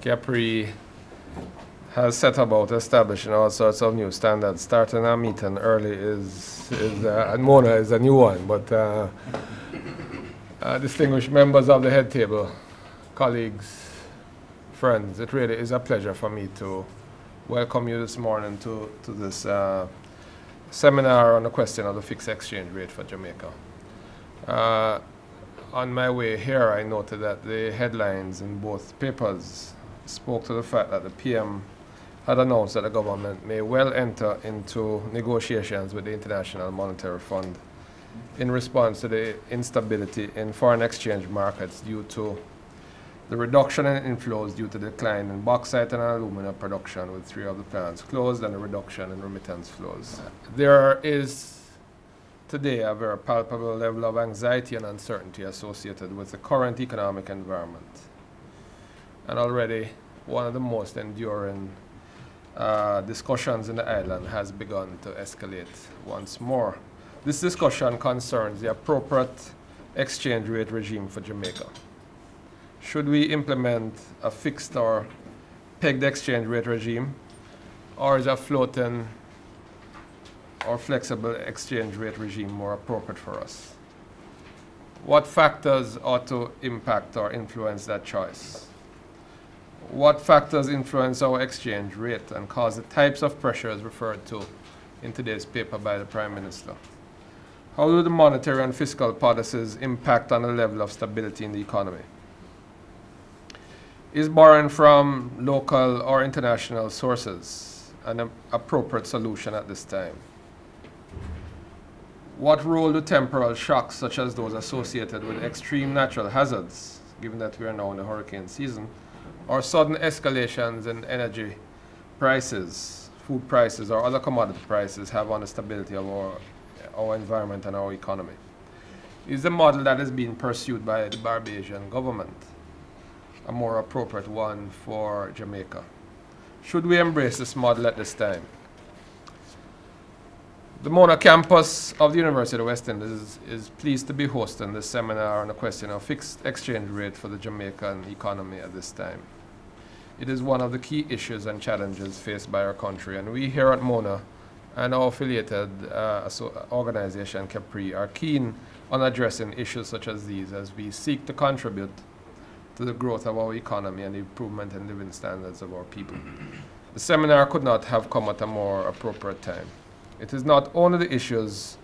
CaPRI has set about establishing all sorts of new standards. Starting our meeting early and Mona is a new one, but distinguished members of the head table, colleagues, friends, it really is a pleasure for me to welcome you this morning to this seminar on the question of the fixed exchange rate for Jamaica. On my way here, I noted that the headlines in both papers spoke to the fact that the PM had announced that the government may well enter into negotiations with the International Monetary Fund in response to the instability in foreign exchange markets due to the reduction in inflows due to the decline in bauxite and alumina production, with 3 of the plants closed, and a reduction in remittance flows. There is today a very palpable level of anxiety and uncertainty associated with the current economic environment. And already one of the most enduring discussions in the island has begun to escalate once more. This discussion concerns the appropriate exchange rate regime for Jamaica. Should we implement a fixed or pegged exchange rate regime, or is a floating or flexible exchange rate regime more appropriate for us? What factors ought to impact or influence that choice? What factors influence our exchange rate and cause the types of pressures referred to in today's paper by the Prime Minister? How do the monetary and fiscal policies impact on the level of stability in the economy? Is borrowing from local or international sources an appropriate solution at this time? What role do temporal shocks, such as those associated with extreme natural hazards, given that we are now in the hurricane season, or sudden escalations in energy prices, food prices, or other commodity prices have on the stability of our environment and our economy? Is the model that is being pursued by the Barbadian government a more appropriate one for Jamaica? Should we embrace this model at this time? The Mona campus of the University of the West Indies is pleased to be hosting this seminar on the question of fixed exchange rate for the Jamaican economy at this time. It is one of the key issues and challenges faced by our country, and we here at Mona and our affiliated organization, CaPRI, are keen on addressing issues such as these as we seek to contribute to the growth of our economy and the improvement in living standards of our people. The seminar could not have come at a more appropriate time. It is not only the issues,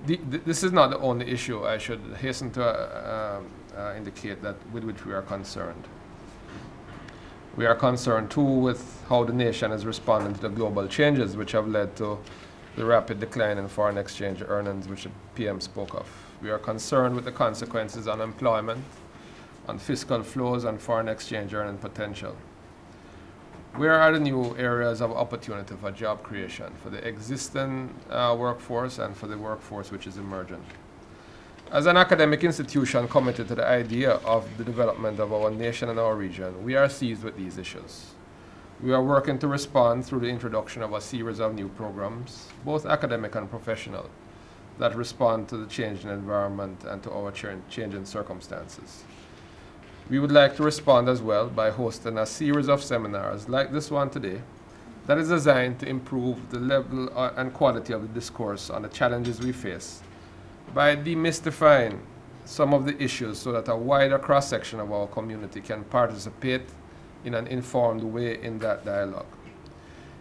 this is not the only issue, I should hasten to indicate, that with which we are concerned. We are concerned too with how the nation is responding to the global changes which have led to the rapid decline in foreign exchange earnings which the PM spoke of. We are concerned with the consequences on employment, on fiscal flows, and foreign exchange earning potential. Where are the new areas of opportunity for job creation for the existing workforce and for the workforce which is emergent? As an academic institution committed to the idea of the development of our nation and our region, we are seized with these issues. We are working to respond through the introduction of a series of new programs, both academic and professional, that respond to the changing environment and to our changing circumstances. We would like to respond as well by hosting a series of seminars like this one today that is designed to improve the level and quality of the discourse on the challenges we face by demystifying some of the issues so that a wider cross-section of our community can participate in an informed way in that dialogue.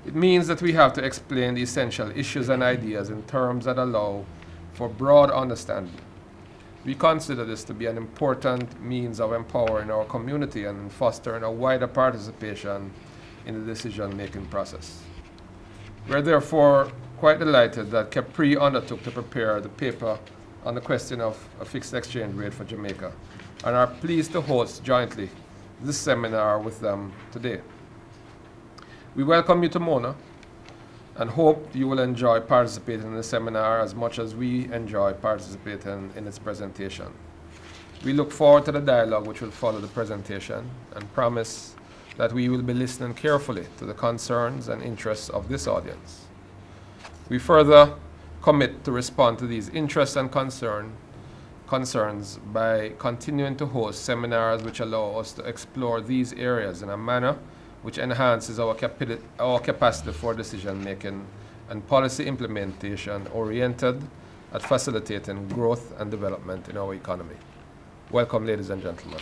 It means that we have to explain the essential issues and ideas in terms that allow for broad understanding. We consider this to be an important means of empowering our community and fostering a wider participation in the decision-making process. We are therefore quite delighted that CaPRI undertook to prepare the paper on the question of a fixed exchange rate for Jamaica, and are pleased to host jointly this seminar with them today. We welcome you to Mona and hope you will enjoy participating in the seminar as much as we enjoy participating in its presentation. We look forward to the dialogue which will follow the presentation and promise that we will be listening carefully to the concerns and interests of this audience. We further commit to respond to these interests and concerns concerns by continuing to host seminars which allow us to explore these areas in a manner which enhances our capacity for decision making and policy implementation oriented at facilitating growth and development in our economy. Welcome, ladies and gentlemen.